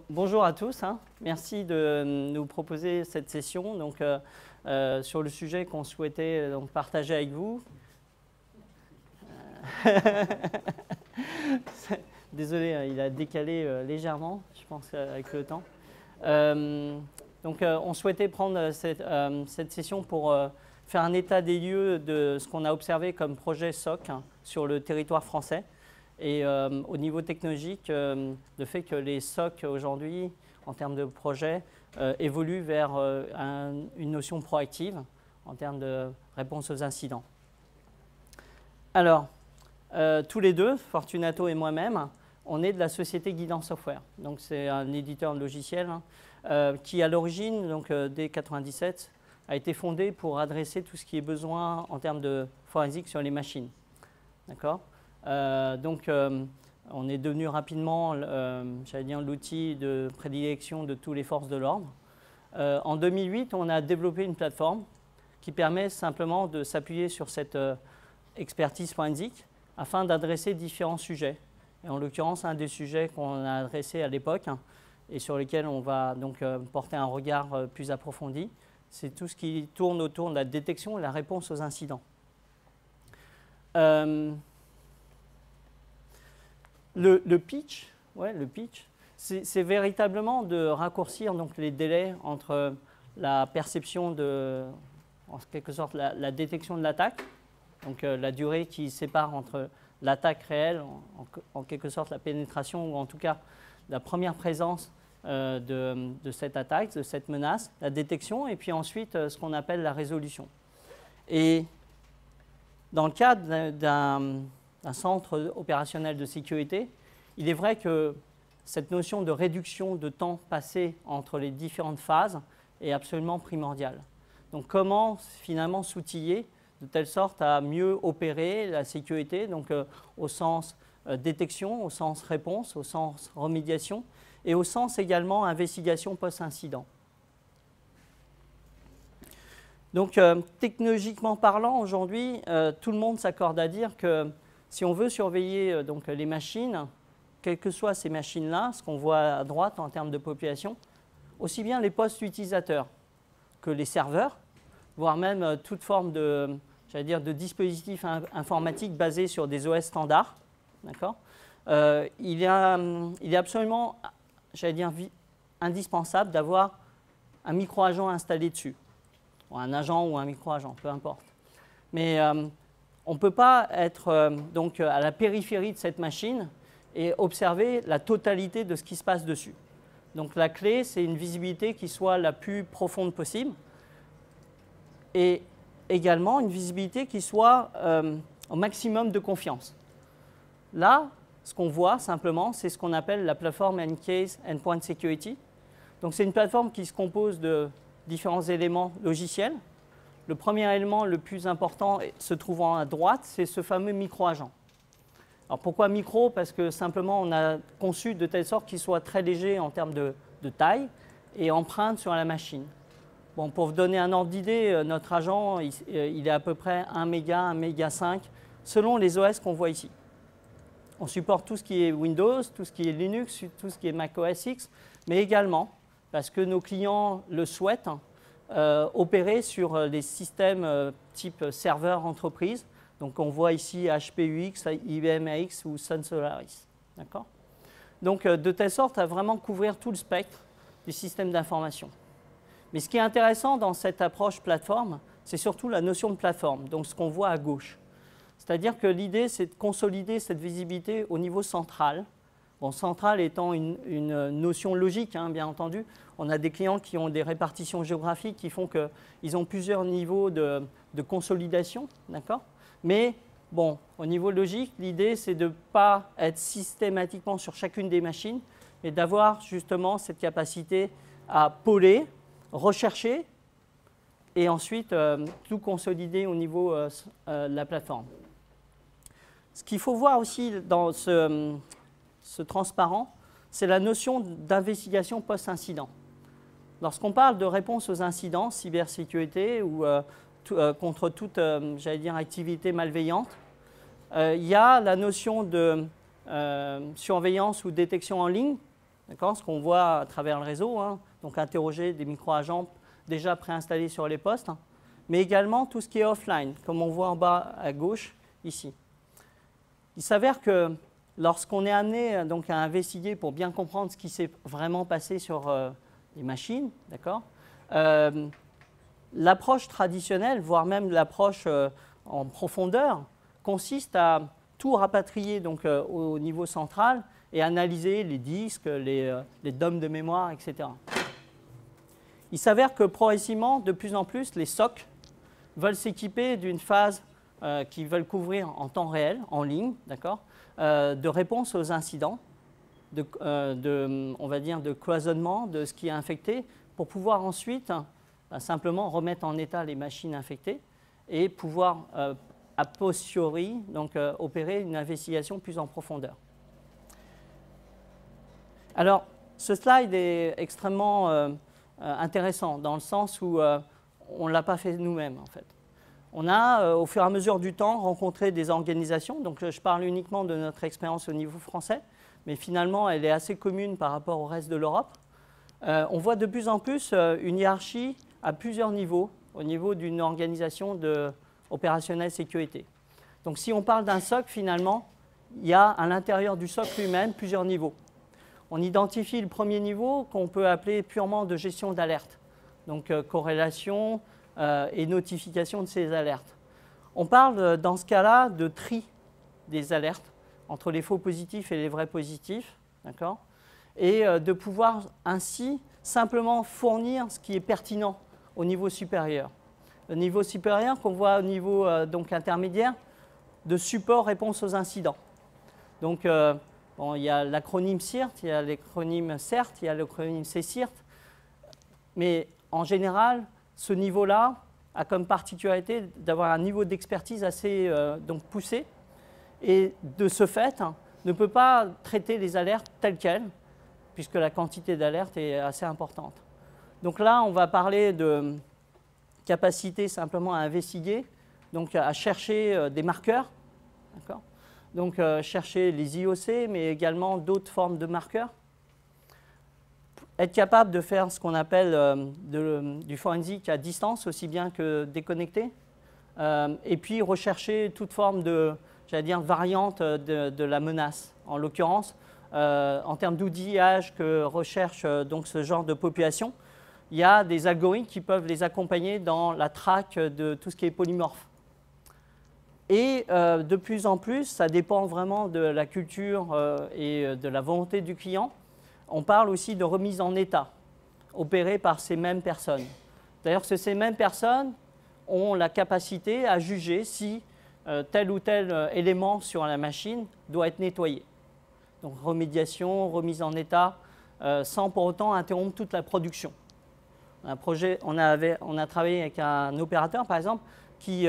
Bonjour à tous, hein. Merci de nous proposer cette session sur le sujet qu'on souhaitait partager avec vous. Désolé, il a décalé légèrement, je pense, avec le temps. On souhaitait prendre cette session pour faire un état des lieux de ce qu'on a observé comme projet SOC sur le territoire français. Et au niveau technologique, le fait que les SOC aujourd'hui, en termes de projet, évoluent vers une notion proactive en termes de réponse aux incidents. Alors, tous les deux, Fortunato et moi-même, on est de la société Guidance Software. Donc, c'est un éditeur de logiciels qui, à l'origine, dès 1997, a été fondé pour adresser tout ce qui est besoin en termes de forensique sur les machines. D'accord ? On est devenu rapidement, j'allais dire, l'outil de prédilection de toutes les forces de l'ordre. En 2008, on a développé une plateforme qui permet simplement de s'appuyer sur cette expertise forensique afin d'adresser différents sujets. Et en l'occurrence, un des sujets qu'on a adressé à l'époque et sur lesquels on va donc porter un regard plus approfondi, c'est tout ce qui tourne autour de la détection et la réponse aux incidents. Le pitch, c'est véritablement de raccourcir donc, les délais entre la perception de, en quelque sorte, la détection de l'attaque, donc la durée qui sépare entre l'attaque réelle, en quelque sorte la pénétration, ou en tout cas la première présence de cette attaque, de cette menace, la détection, et puis ensuite ce qu'on appelle la résolution. Et dans le cadre d'un centre opérationnel de sécurité, il est vrai que cette notion de réduction de temps passé entre les différentes phases est absolument primordiale. Donc comment finalement s'outiller de telle sorte à mieux opérer la sécurité, donc au sens détection, au sens réponse, au sens remédiation et au sens également investigation post-incident. Donc technologiquement parlant, aujourd'hui, tout le monde s'accorde à dire que si on veut surveiller les machines, quelles que soient ces machines-là, ce qu'on voit à droite en termes de population, aussi bien les postes utilisateurs que les serveurs, voire même toute forme de, de dispositifs informatiques basés sur des OS standards, d'accord, il est absolument, indispensable d'avoir un micro-agent installé dessus, ou un agent ou un micro-agent, peu importe. Mais on ne peut pas être à la périphérie de cette machine et observer la totalité de ce qui se passe dessus. Donc la clé, c'est une visibilité qui soit la plus profonde possible et également une visibilité qui soit au maximum de confiance. Là, ce qu'on voit simplement, c'est ce qu'on appelle la plateforme Encase Endpoint Security. Donc c'est une plateforme qui se compose de différents éléments logiciels. Le premier élément le plus important se trouvant à droite, c'est ce fameux micro-agent. Alors pourquoi micro? Parce que simplement on a conçu de telle sorte qu'il soit très léger en termes de taille et empreinte sur la machine. Bon, pour vous donner un ordre d'idée, notre agent il est à peu près 1 méga, 1 méga 5, selon les OS qu'on voit ici. On supporte tout ce qui est Windows, tout ce qui est Linux, tout ce qui est Mac OS X, mais également, parce que nos clients le souhaitent, opérer sur les systèmes type serveur entreprise. Donc on voit ici HP UX, IBM AX ou Sun Solaris. D'accord ? Donc de telle sorte à vraiment couvrir tout le spectre du système d'information. Mais ce qui est intéressant dans cette approche plateforme, c'est surtout la notion de plateforme, donc ce qu'on voit à gauche. C'est-à-dire que l'idée, c'est de consolider cette visibilité au niveau central. Bon, central étant une notion logique, hein, bien entendu. On a des clients qui ont des répartitions géographiques qui font qu'ils ont plusieurs niveaux de consolidation, d'accord ? Mais bon, au niveau logique, l'idée, c'est de ne pas être systématiquement sur chacune des machines, mais d'avoir justement cette capacité à pôler, rechercher et ensuite tout consolider au niveau de la plateforme. Ce qu'il faut voir aussi dans ce transparent, c'est la notion d'investigation post-incident. Lorsqu'on parle de réponse aux incidents, cybersécurité ou contre toute, activité malveillante, il y a la notion de surveillance ou détection en ligne, ce qu'on voit à travers le réseau, hein, donc interroger des micro-agents déjà préinstallés sur les postes, mais également tout ce qui est offline, comme on voit en bas à gauche ici. Il s'avère que lorsqu'on est amené donc, à investiguer pour bien comprendre ce qui s'est vraiment passé sur les machines, l'approche traditionnelle, voire même l'approche en profondeur, consiste à tout rapatrier donc, au niveau central et analyser les disques, les DOM de mémoire, etc. Il s'avère que progressivement, de plus en plus, les SOC veulent s'équiper d'une phase qu'ils veulent couvrir en temps réel, en ligne, de réponse aux incidents, on va dire de cloisonnement de ce qui est infecté, pour pouvoir ensuite simplement remettre en état les machines infectées et pouvoir a posteriori donc, opérer une investigation plus en profondeur. Alors, ce slide est extrêmement intéressant dans le sens où on ne l'a pas fait nous-mêmes en fait. On a, au fur et à mesure du temps, rencontré des organisations, donc je parle uniquement de notre expérience au niveau français, mais finalement elle est assez commune par rapport au reste de l'Europe. On voit de plus en plus une hiérarchie à plusieurs niveaux, au niveau d'une organisation opérationnelle sécurité. Donc si on parle d'un SOC, finalement, il y a à l'intérieur du SOC lui-même plusieurs niveaux. On identifie le premier niveau qu'on peut appeler purement de gestion d'alerte, donc corrélation et notification de ces alertes. On parle dans ce cas-là de tri des alertes entre les faux positifs et les vrais positifs, et de pouvoir ainsi simplement fournir ce qui est pertinent au niveau supérieur. Le niveau supérieur qu'on voit au niveau donc intermédiaire de support réponse aux incidents. Donc, bon, il y a l'acronyme CIRT, il y a l'acronyme CERT, il y a l'acronyme CSIRT, mais en général, ce niveau-là a comme particularité d'avoir un niveau d'expertise assez donc poussé et de ce fait, ne peut pas traiter les alertes telles quelles, puisque la quantité d'alertes est assez importante. Donc là, on va parler de capacité simplement à investiguer, donc à chercher des marqueurs, donc chercher les IOC, mais également d'autres formes de marqueurs. Être capable de faire ce qu'on appelle du forensique à distance, aussi bien que déconnecté, et puis rechercher toute forme de, j'allais dire, variante de la menace. En l'occurrence, en termes d'outillage que recherche donc ce genre de population, il y a des algorithmes qui peuvent les accompagner dans la traque de tout ce qui est polymorphe. Et de plus en plus, ça dépend vraiment de la culture et de la volonté du client. On parle aussi de remise en état, opérée par ces mêmes personnes. D'ailleurs, ces mêmes personnes ont la capacité à juger si tel ou tel élément sur la machine doit être nettoyé. Donc remédiation, remise en état, sans pour autant interrompre toute la production. On a travaillé avec un opérateur, par exemple, qui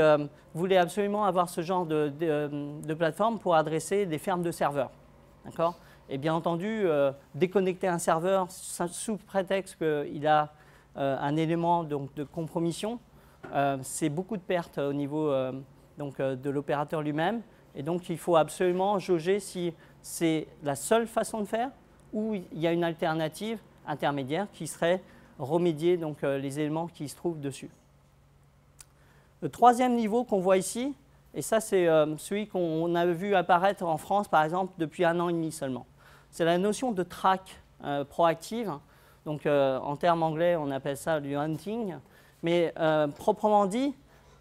voulait absolument avoir ce genre de plateforme pour adresser des fermes de serveurs. Et bien entendu, déconnecter un serveur sous prétexte qu'il a un élément donc, de compromission, c'est beaucoup de pertes au niveau de l'opérateur lui-même. Et donc, il faut absolument jauger si c'est la seule façon de faire ou il y a une alternative intermédiaire qui serait remédier donc, les éléments qui se trouvent dessus. Le troisième niveau qu'on voit ici, et ça c'est celui qu'on a vu apparaître en France par exemple depuis 1 an et demi seulement, c'est la notion de track proactive. Donc en termes anglais on appelle ça du hunting, mais proprement dit,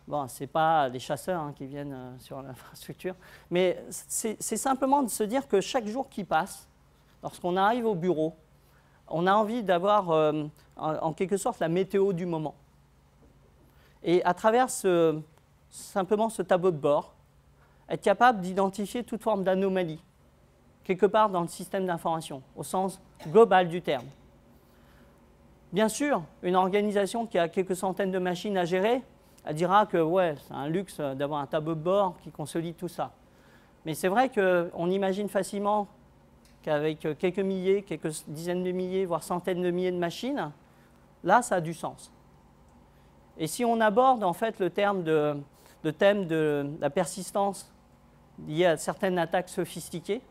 bon, ce n'est pas des chasseurs qui viennent sur l'infrastructure, mais c'est simplement de se dire que chaque jour qui passe, lorsqu'on arrive au bureau, on a envie d'avoir en quelque sorte la météo du moment. Et à travers simplement ce tableau de bord, être capable d'identifier toute forme d'anomalie, quelque part dans le système d'information, au sens global du terme. Bien sûr, une organisation qui a quelques centaines de machines à gérer, elle dira que ouais, c'est un luxe d'avoir un tableau de bord qui consolide tout ça. Mais c'est vrai qu'on imagine facilement qu'avec quelques milliers, quelques dizaines de milliers, voire centaines de milliers de machines, là, ça a du sens. Et si on aborde en fait le thème de la persistance liée à certaines attaques sophistiquées,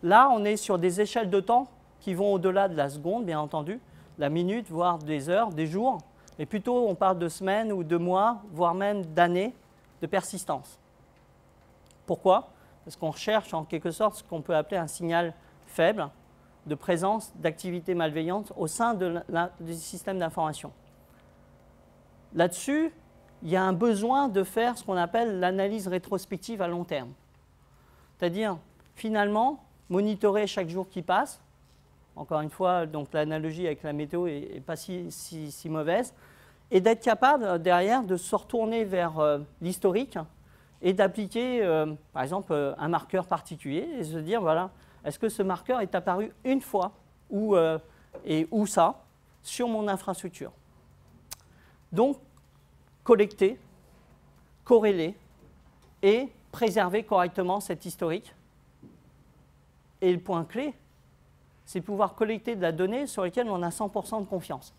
là, on est sur des échelles de temps qui vont au-delà de la seconde, bien entendu, la minute, voire des heures, des jours, mais plutôt on parle de semaines ou de mois, voire même d'années de persistance. Pourquoi? Parce qu'on recherche en quelque sorte ce qu'on peut appeler un signal faible de présence d'activité malveillante au sein du système d'information. Là-dessus, il y a un besoin de faire ce qu'on appelle l'analyse rétrospective à long terme. C'est-à-dire, finalement, monitorer chaque jour qui passe. Encore une fois, donc l'analogie avec la météo n'est pas si mauvaise. Et d'être capable, derrière, de se retourner vers l'historique et d'appliquer, par exemple, un marqueur particulier et se dire, voilà, est-ce que ce marqueur est apparu une fois et où ça sur mon infrastructure? Donc, collecter, corréler et préserver correctement cet historique. Et le point clé, c'est pouvoir collecter de la donnée sur laquelle on a 100% de confiance.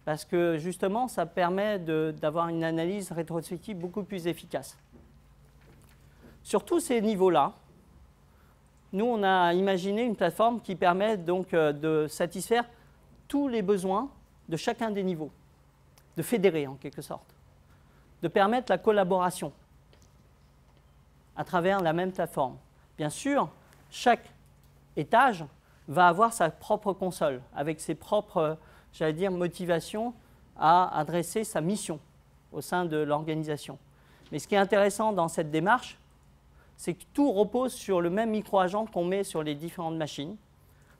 Parce que justement, ça permet d'avoir une analyse rétrospective beaucoup plus efficace. Sur tous ces niveaux-là, nous, on a imaginé une plateforme qui permet donc de satisfaire tous les besoins de chacun des niveaux, de fédérer en quelque sorte, de permettre la collaboration à travers la même plateforme. Bien sûr, chaque étage va avoir sa propre console, avec ses propres, j'allais dire, motivations à adresser sa mission au sein de l'organisation. Mais ce qui est intéressant dans cette démarche, c'est que tout repose sur le même micro-agent qu'on met sur les différentes machines.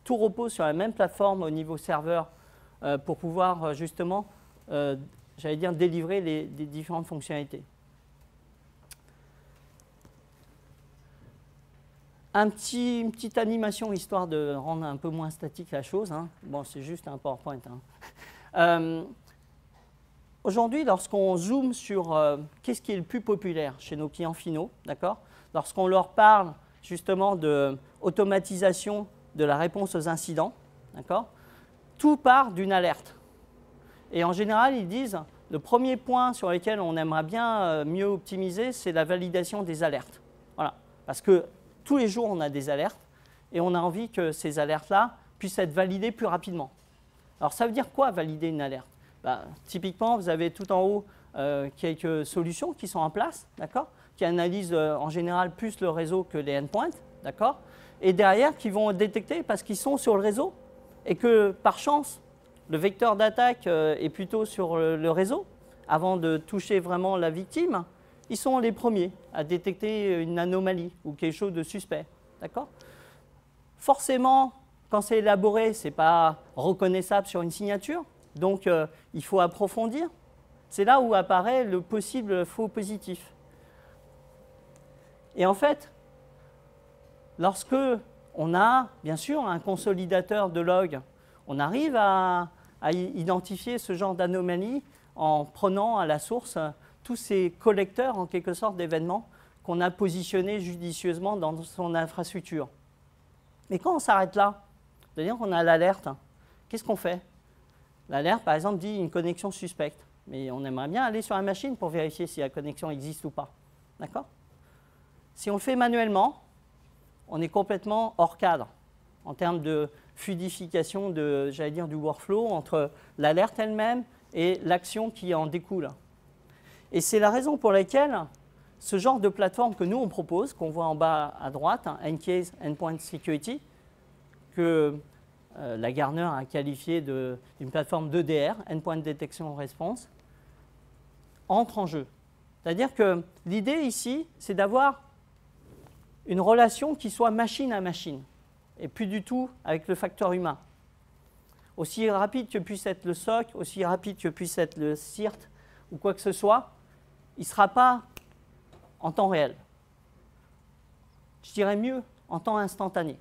Tout repose sur la même plateforme au niveau serveur pour pouvoir justement, j'allais dire, délivrer les différentes fonctionnalités. Une petite animation histoire de rendre un peu moins statique la chose. Hein. Bon, c'est juste un PowerPoint. Hein. Aujourd'hui, lorsqu'on zoome sur qu'est-ce qui est le plus populaire chez nos clients finaux, d'accord ? Lorsqu'on leur parle justement d'automatisation de la réponse aux incidents, d'accord ? Tout part d'une alerte. Et en général, ils disent, le premier point sur lequel on aimerait bien mieux optimiser, c'est la validation des alertes. Voilà. Parce que tous les jours, on a des alertes et on a envie que ces alertes-là puissent être validées plus rapidement. Alors, ça veut dire quoi, valider une alerte? Typiquement, vous avez tout en haut quelques solutions qui sont en place, d'accord, qui analysent en général plus le réseau que les endpoints, d'accord, et derrière, qui vont détecter parce qu'ils sont sur le réseau et que, par chance, le vecteur d'attaque est plutôt sur le réseau avant de toucher vraiment la victime. Ils sont les premiers à détecter une anomalie ou quelque chose de suspect. D'accord ? Forcément, quand c'est élaboré, ce n'est pas reconnaissable sur une signature, donc il faut approfondir. C'est là où apparaît le possible faux positif. Et en fait, lorsque on a, bien sûr, un consolidateur de log, on arrive à identifier ce genre d'anomalie en prenant à la source tous ces collecteurs, en quelque sorte, d'événements qu'on a positionnés judicieusement dans son infrastructure. Mais quand on s'arrête là, c'est-à-dire qu'on a l'alerte, qu'est-ce qu'on fait? L'alerte, par exemple, dit une connexion suspecte. Mais on aimerait bien aller sur la machine pour vérifier si la connexion existe ou pas. D'accord? Si on le fait manuellement, on est complètement hors cadre en termes de fluidification j'allais dire, du workflow entre l'alerte elle-même et l'action qui en découle. Et c'est la raison pour laquelle ce genre de plateforme que nous on propose, qu'on voit en bas à droite, Ncase Endpoint Security, que la Gartner a qualifié d'une plateforme d'EDR, Endpoint Detection Response, entre en jeu. C'est-à-dire que l'idée ici, c'est d'avoir une relation qui soit machine à machine, et plus du tout avec le facteur humain. Aussi rapide que puisse être le SOC, aussi rapide que puisse être le CIRT, ou quoi que ce soit, il ne sera pas en temps réel. Je dirais mieux, en temps instantané.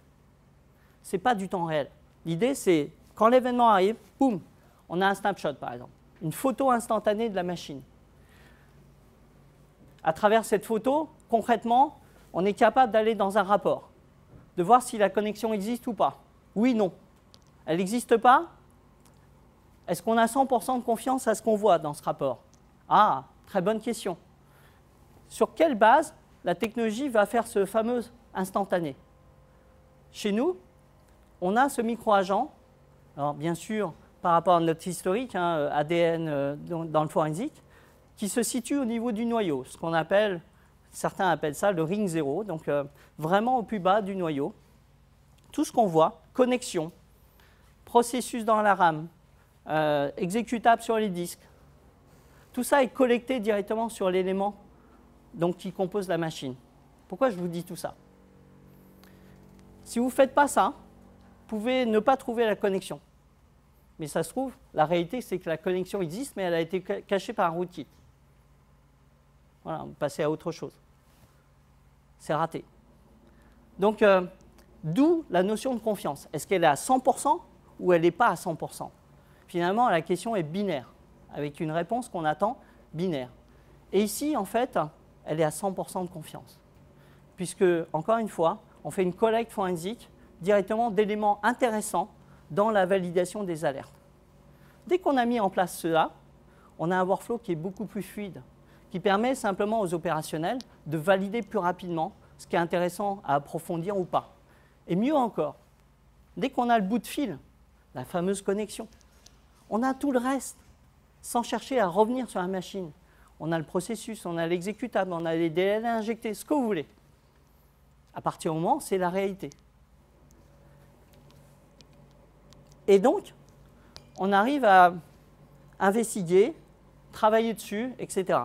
Ce n'est pas du temps réel. L'idée, c'est, quand l'événement arrive, boum, on a un snapshot, par exemple. Une photo instantanée de la machine. À travers cette photo, concrètement, on est capable d'aller dans un rapport, de voir si la connexion existe ou pas. Oui, non. Elle n'existe pas? Est-ce qu'on a 100% de confiance à ce qu'on voit dans ce rapport? Ah, très bonne question. Sur quelle base la technologie va faire ce fameux instantané? Chez nous, on a ce micro-agent. Alors, bien sûr, par rapport à notre historique, hein, ADN dans le forensique, qui se situe au niveau du noyau, ce qu'on appelle, certains appellent ça le ring 0, donc vraiment au plus bas du noyau. Tout ce qu'on voit, connexion, processus dans la RAM, exécutable sur les disques, tout ça est collecté directement sur l'élément qui compose la machine. Pourquoi je vous dis tout ça? Si vous ne faites pas ça, vous pouvez ne pas trouver la connexion. Mais ça se trouve, la réalité, c'est que la connexion existe, mais elle a été cachée par un rootkit. Voilà, vous passez à autre chose. C'est raté. Donc, d'où la notion de confiance. Est-ce qu'elle est à 100% ou elle n'est pas à 100%? Finalement, la question est binaire, avec une réponse qu'on attend binaire. Et ici, en fait, elle est à 100% de confiance. Puisque, encore une fois, on fait une collecte forensique directement d'éléments intéressants dans la validation des alertes. Dès qu'on a mis en place cela, on a un workflow qui est beaucoup plus fluide, qui permet simplement aux opérationnels de valider plus rapidement ce qui est intéressant à approfondir ou pas. Et mieux encore, dès qu'on a le bout de fil, la fameuse connexion, on a tout le reste, sans chercher à revenir sur la machine. On a le processus, on a l'exécutable, on a les DLL injectés, ce que vous voulez. À partir du moment, c'est la réalité. Et donc, on arrive à investiguer, travailler dessus, etc.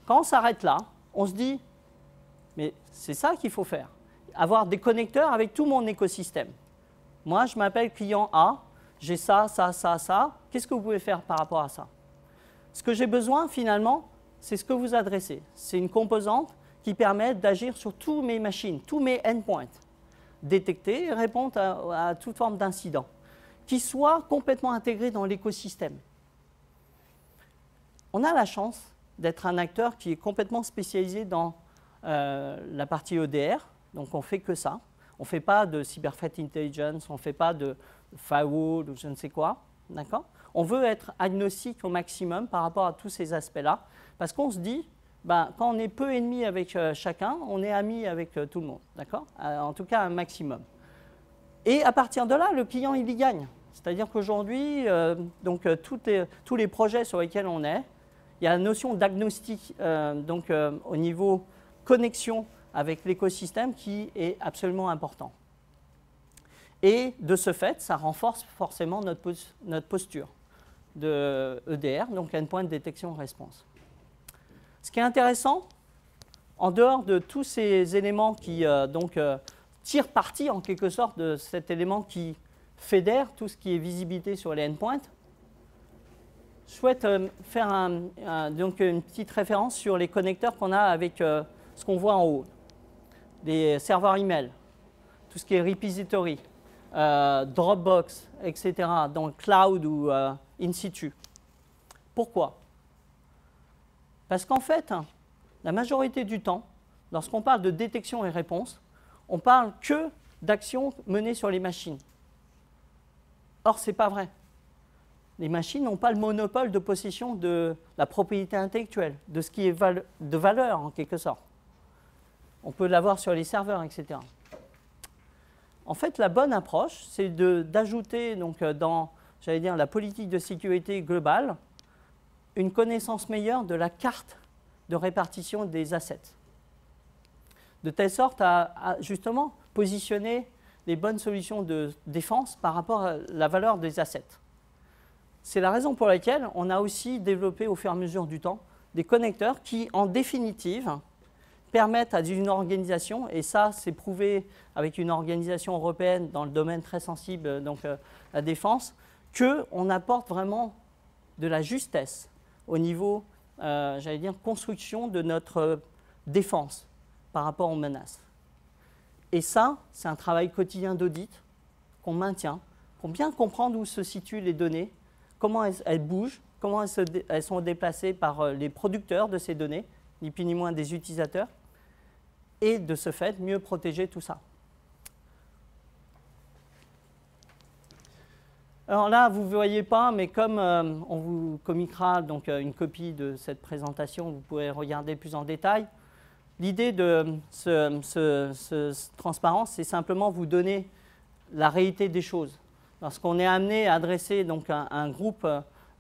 Quand on s'arrête là, on se dit, mais c'est ça qu'il faut faire. Avoir des connecteurs avec tout mon écosystème. Moi, je m'appelle client A, j'ai ça, ça, ça, ça. Qu'est-ce que vous pouvez faire par rapport à ça? Ce que j'ai besoin, finalement, c'est ce que vous adressez. C'est une composante qui permet d'agir sur toutes mes machines, tous mes endpoints. Détecter et répondre à toute forme d'incident, qui soit complètement intégré dans l'écosystème. On a la chance d'être un acteur qui est complètement spécialisé dans la partie EDR, donc on ne fait que ça. On ne fait pas de cyber threat intelligence, on ne fait pas de firewall ou je ne sais quoi, d'accord? On veut être agnostique au maximum par rapport à tous ces aspects-là, parce qu'on se dit, quand on est peu ennemis avec chacun, on est amis avec tout le monde, d'accord? En tout cas, un maximum. Et à partir de là, le client, il y gagne. C'est-à-dire qu'aujourd'hui, tous les projets sur lesquels on est, il y a la notion d'agnostic au niveau connexion avec l'écosystème qui est absolument important. Et de ce fait, ça renforce forcément notre posture de EDR, donc Endpoint Detection Response. Ce qui est intéressant, en dehors de tous ces éléments qui tirent parti en quelque sorte de cet élément qui fédère tout ce qui est visibilité sur les endpoints, je souhaite faire une petite référence sur les connecteurs qu'on a avec ce qu'on voit en haut. Les serveurs email, tout ce qui est repository, Dropbox, etc., dans le cloud ou in situ. Pourquoi? Parce qu'en fait, la majorité du temps, lorsqu'on parle de détection et réponse, on parle que d'actions menées sur les machines. Or, ce n'est pas vrai. Les machines n'ont pas le monopole de possession de la propriété intellectuelle, de ce qui est de valeur en quelque sorte. On peut l'avoir sur les serveurs, etc. En fait, la bonne approche, c'est d'ajouter dans, j'allais dire, la politique de sécurité globale, une connaissance meilleure de la carte de répartition des assets. De telle sorte à justement positionner les bonnes solutions de défense par rapport à la valeur des assets. C'est la raison pour laquelle on a aussi développé au fur et à mesure du temps des connecteurs qui, en définitive, permettent à une organisation, et ça c'est prouvé avec une organisation européenne dans le domaine très sensible, donc la défense, qu'on apporte vraiment de la justesse au niveau, j'allais dire, construction de notre défense par rapport aux menaces. Et ça, c'est un travail quotidien d'audit qu'on maintient pour bien comprendre où se situent les données, comment elles bougent, comment elles sont déplacées par les producteurs de ces données, ni plus ni moins des utilisateurs, et de ce fait, mieux protéger tout ça. Alors là, vous ne voyez pas, mais comme on vous communiquera une copie de cette présentation, vous pourrez regarder plus en détail. l'idée de ce transparence, c'est simplement vous donner la réalité des choses. Lorsqu'on est amené à adresser donc un groupe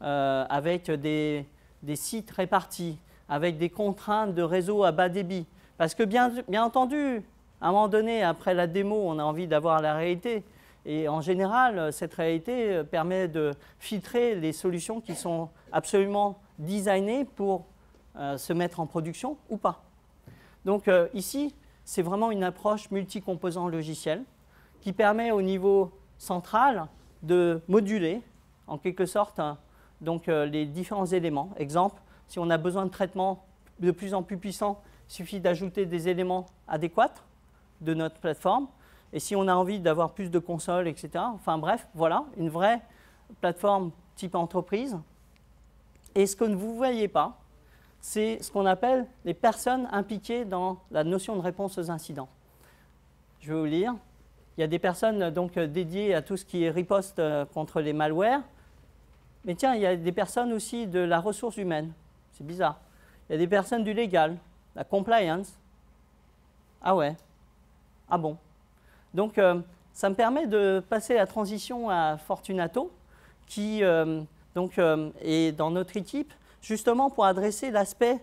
avec des sites répartis, avec des contraintes de réseau à bas débit, parce que bien entendu, à un moment donné, après la démo, on a envie d'avoir la réalité. Et en général, cette réalité permet de filtrer les solutions qui sont absolument designées pour se mettre en production ou pas. Donc ici, c'est vraiment une approche multi-composants logiciel qui permet au niveau central de moduler en quelque sorte donc, les différents éléments. Exemple, si on a besoin de traitements de plus en plus puissants, il suffit d'ajouter des éléments adéquats de notre plateforme. Et si on a envie d'avoir plus de consoles, etc., enfin bref, voilà, une vraie plateforme type entreprise. Et ce que vous ne voyez pas, c'est ce qu'on appelle les personnes impliquées dans la notion de réponse aux incidents. Je vais vous lire. Il y a des personnes donc, dédiées à tout ce qui est riposte contre les malwares. Mais tiens, il y a des personnes aussi de la ressource humaine. C'est bizarre. Il y a des personnes du légal, la compliance. Ah ouais. Ah bon. Donc, ça me permet de passer la transition à Fortunato, qui est dans notre équipe, justement pour adresser l'aspect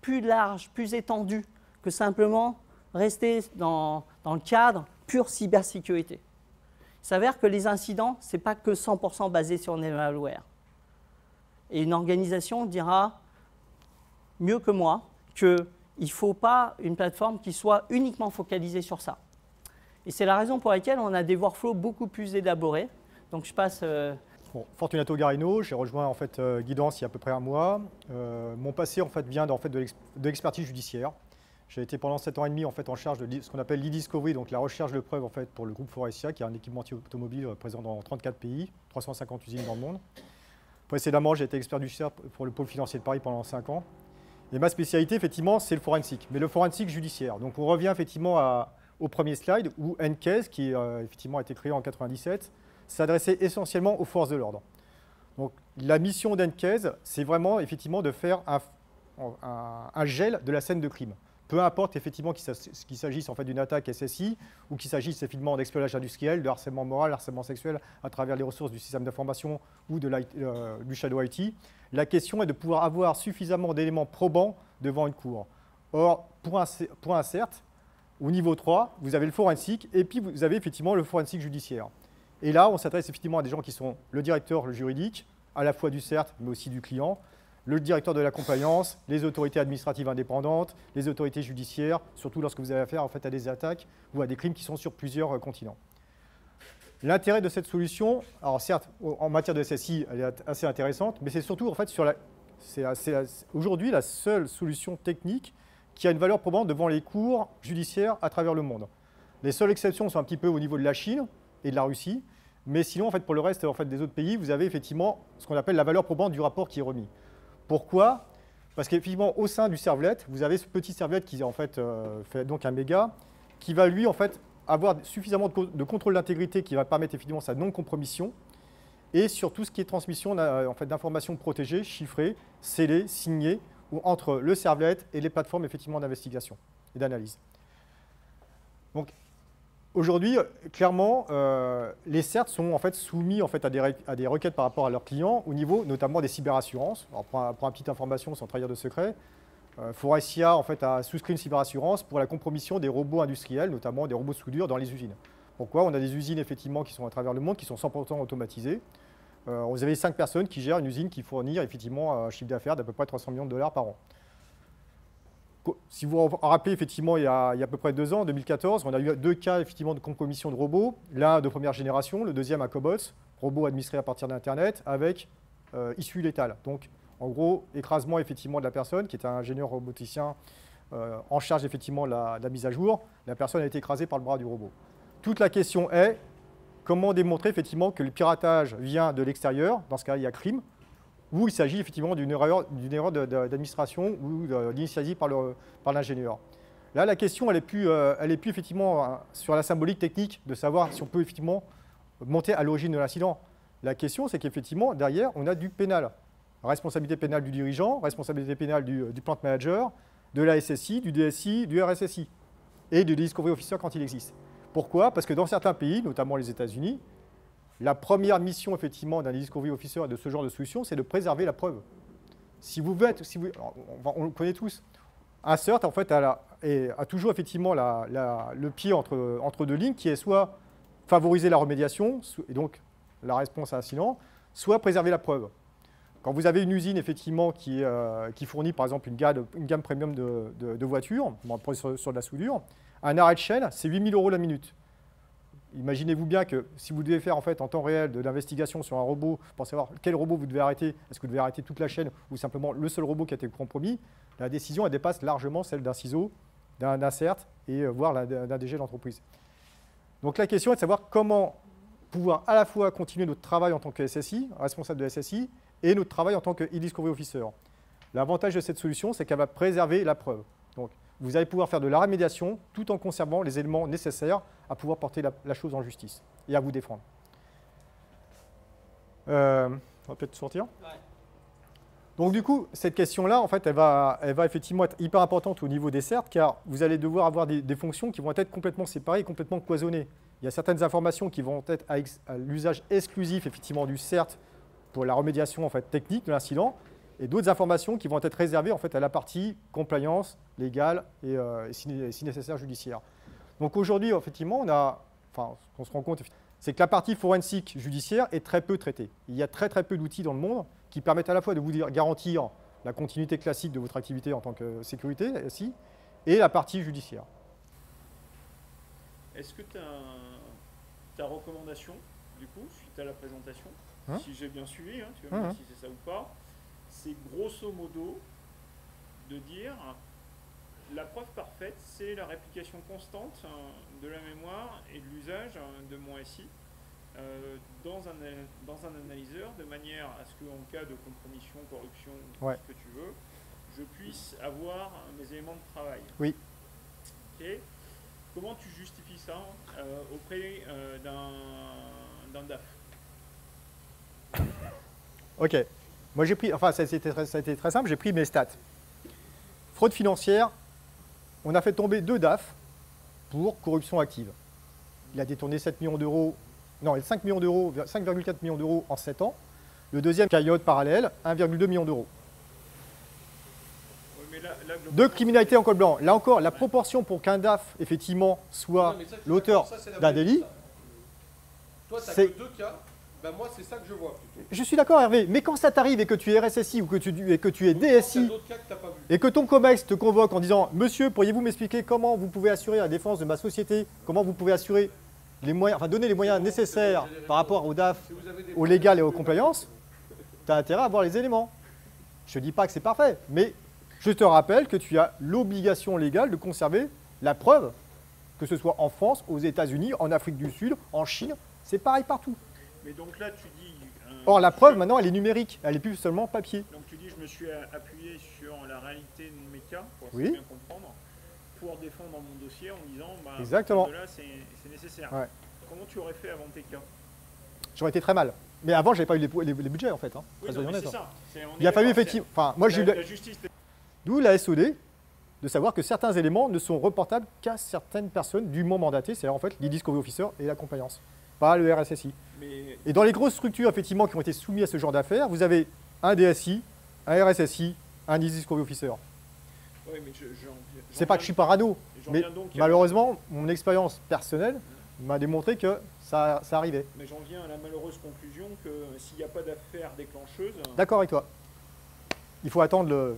plus large, plus étendu, que simplement rester dans le cadre pure cybersécurité. Il s'avère que les incidents, ce n'est pas que 100% basé sur les malwares. Et une organisation dira mieux que moi qu'il ne faut pas une plateforme qui soit uniquement focalisée sur ça. Et c'est la raison pour laquelle on a des workflows beaucoup plus élaborés. Donc je passe... Bon, Fortunato Garino, j'ai rejoint en fait Guidance il y a à peu près un mois. Mon passé en fait vient de l'expertise judiciaire. J'ai été pendant 7 ans et demi en fait en charge de ce qu'on appelle l'e-discovery, donc la recherche de preuves en fait pour le groupe Forestia, qui est un équipementier automobile présent dans 34 pays, 350 usines dans le monde. Précédemment, j'ai été expert judiciaire pour le pôle financier de Paris pendant 5 ans. Et ma spécialité, effectivement, c'est le forensic, mais le forensic judiciaire. Donc on revient effectivement au premier slide où NCASE, qui effectivement a été créé en 1997, s'adressait essentiellement aux forces de l'ordre. Donc la mission d'NCASE, c'est vraiment effectivement de faire un gel de la scène de crime. Peu importe effectivement qu'il s'agisse en fait d'une attaque SSI ou qu'il s'agisse effectivement d'espionnage industriel, de harcèlement moral, harcèlement sexuel à travers les ressources du système d'information ou du shadow IT. La question est de pouvoir avoir suffisamment d'éléments probants devant une cour. Or, pour un CERT, au niveau 3, vous avez le forensic et puis vous avez effectivement le forensic judiciaire. Et là, on s'adresse effectivement à des gens qui sont le directeur, le juridique, à la fois du CERT mais aussi du client, le directeur de la compliance, les autorités administratives indépendantes, les autorités judiciaires, surtout lorsque vous avez affaire en fait, à des attaques ou à des crimes qui sont sur plusieurs continents. L'intérêt de cette solution, alors certes, en matière de SSI, elle est assez intéressante, mais c'est surtout en fait aujourd'hui la seule solution technique qui a une valeur probante devant les cours judiciaires à travers le monde. Les seules exceptions sont un petit peu au niveau de la Chine et de la Russie, mais sinon, en fait, pour le reste en fait, des autres pays, vous avez effectivement ce qu'on appelle la valeur probante du rapport qui est remis. Pourquoi? Parce qu'effectivement, au sein du servlet, vous avez ce petit servlet qui en fait, fait donc un méga, qui va lui en fait avoir suffisamment de contrôle d'intégrité qui va permettre effectivement sa non-compromission, et sur tout ce qui est transmission en fait, d'informations protégées, chiffrées, scellées, signées, ou entre le servlet et les plateformes effectivement d'investigation et d'analyse. Donc, aujourd'hui, clairement, les CERT sont en fait soumis en fait, à des requêtes par rapport à leurs clients au niveau notamment des cyberassurances. Alors, pour une petite information sans trahir de secret, Forestia en fait, a souscrit une cyberassurance pour la compromission des robots industriels, notamment des robots soudure dans les usines. Pourquoi? On a des usines effectivement qui sont à travers le monde, qui sont 100% automatisées. Vous avez 5 personnes qui gèrent une usine qui fournit effectivement un chiffre d'affaires d'à peu près 300 millions de dollars par an. Si vous vous rappelez, effectivement, il y a à peu près 2 ans, en 2014, on a eu 2 cas effectivement, de compromission de robots. L'un de première génération, le deuxième un Cobots, robot administré à partir d'Internet avec issue létale. Donc, en gros, écrasement effectivement de la personne qui était un ingénieur roboticien en charge effectivement de la mise à jour. La personne a été écrasée par le bras du robot. Toute la question est comment démontrer effectivement que le piratage vient de l'extérieur. Dans ce cas, il y a crime. Ou il s'agit effectivement d'une erreur d'administration ou d'initiative par l'ingénieur. Là, la question, elle est plus effectivement sur la symbolique technique de savoir si on peut effectivement monter à l'origine de l'incident. La question, c'est qu'effectivement, derrière, on a du pénal. Responsabilité pénale du dirigeant, responsabilité pénale du plant manager, de la SSI, du DSI, du RSSI et du Discovery Officer quand il existe. Pourquoi? Parce que dans certains pays, notamment les États-Unis, la première mission effectivement d'un Discovery Officer et de ce genre de solution, c'est de préserver la preuve. Si vous êtes, on le connaît tous, un CERT en fait a toujours effectivement le pied entre deux lignes qui est soit favoriser la remédiation et donc la réponse à incident, soit préserver la preuve. Quand vous avez une usine effectivement qui fournit par exemple une gamme premium de voitures, sur de la soudure, un arrêt de chaîne, c'est 8 000 € la minute. Imaginez-vous bien que si vous devez faire en fait en temps réel de l'investigation sur un robot pour savoir quel robot vous devez arrêter, est-ce que vous devez arrêter toute la chaîne ou simplement le seul robot qui a été compromis, la décision elle dépasse largement celle d'un CISO, d'un CERT et voire d'un DG d'entreprise. Donc la question est de savoir comment pouvoir à la fois continuer notre travail en tant que SSI, responsable de SSI, et notre travail en tant que e-discovery officer. L'avantage de cette solution, c'est qu'elle va préserver la preuve. Donc, vous allez pouvoir faire de la remédiation tout en conservant les éléments nécessaires à pouvoir porter la chose en justice et à vous défendre. On va peut-être sortir. Ouais. Donc du coup, cette question-là, en fait, elle va effectivement être hyper importante au niveau des CERT, car vous allez devoir avoir des fonctions qui vont être complètement séparées et complètement cloisonnées. Il y a certaines informations qui vont être à l'usage exclusif effectivement du CERT pour la remédiation en fait, technique de l'incident, et d'autres informations qui vont être réservées en fait, à la partie compliance, légale et si nécessaire judiciaire. Donc aujourd'hui, effectivement, on se rend compte, c'est que la partie forensique judiciaire est très peu traitée. Il y a très peu d'outils dans le monde qui permettent à la fois de vous garantir la continuité classique de votre activité en tant que sécurité, SI, et la partie judiciaire. Est-ce que tu as ta recommandation, du coup, suite à la présentation, si j'ai bien suivi, tu vas me dire si c'est ça ou pas, c'est grosso modo de dire la preuve parfaite, c'est la réplication constante de la mémoire et de l'usage de mon SI dans un analyseur, de manière à ce qu'en cas de compromission, corruption, ce que tu veux, je puisse avoir mes éléments de travail. Oui. Okay. Comment tu justifies ça auprès d'un DAF? Ok. Moi j'ai pris, ça a été très simple, j'ai pris mes stats. Fraude financière, on a fait tomber 2 DAF pour corruption active. Il a détourné 7 millions d'euros, non, 5,4 millions d'euros en 7 ans. Le deuxième caillotte parallèle, 1,2 million d'euros. De criminalité en col blanc. Là encore, la proportion pour qu'un DAF, effectivement, soit l'auteur d'un délit. Toi, tu n'as que 2 cas. Ben moi, c'est ça que je vois. Je suis d'accord, Hervé, mais quand ça t'arrive et que tu es RSSI ou que tu es DSI et que ton COMEX te convoque en disant « Monsieur, pourriez-vous m'expliquer comment vous pouvez assurer la défense de ma société, comment vous pouvez assurer les moyens, donner les moyens nécessaires par rapport au DAF, au légal et aux compliance », tu as intérêt à avoir les éléments. Je ne dis pas que c'est parfait, mais je te rappelle que tu as l'obligation légale de conserver la preuve, que ce soit en France, aux États-Unis, en Afrique du Sud, en Chine, c'est pareil partout. Mais donc là, tu dis... Or, la preuve, maintenant, elle est numérique, elle n'est plus seulement papier. Donc tu dis, je me suis appuyé sur la réalité de mes cas, pour bien comprendre, pour défendre mon dossier en disant, exactement. Là, c'est nécessaire. Ouais. Comment tu aurais fait avant tes cas? J'aurais été très mal. Mais avant, je n'avais pas eu les budgets, en fait. Oui, c'est ça. Il a fallu effectivement... moi, j'ai eu la justice. D'où la SOD, de savoir que certains éléments ne sont reportables qu'à certaines personnes dûment mandatées, c'est-à-dire en fait l'e-discovery officer et la compliance, pas le RSSI. Et dans les grosses structures effectivement qui ont été soumises à ce genre d'affaires, vous avez un DSI, un RSSI, un e-discovery officer. Oui, mais c'est pas que je suis parano, mais malheureusement, mon expérience personnelle m'a démontré que ça arrivait. Mais j'en viens à la malheureuse conclusion que s'il n'y a pas d'affaires déclencheuses... D'accord avec toi. Il faut attendre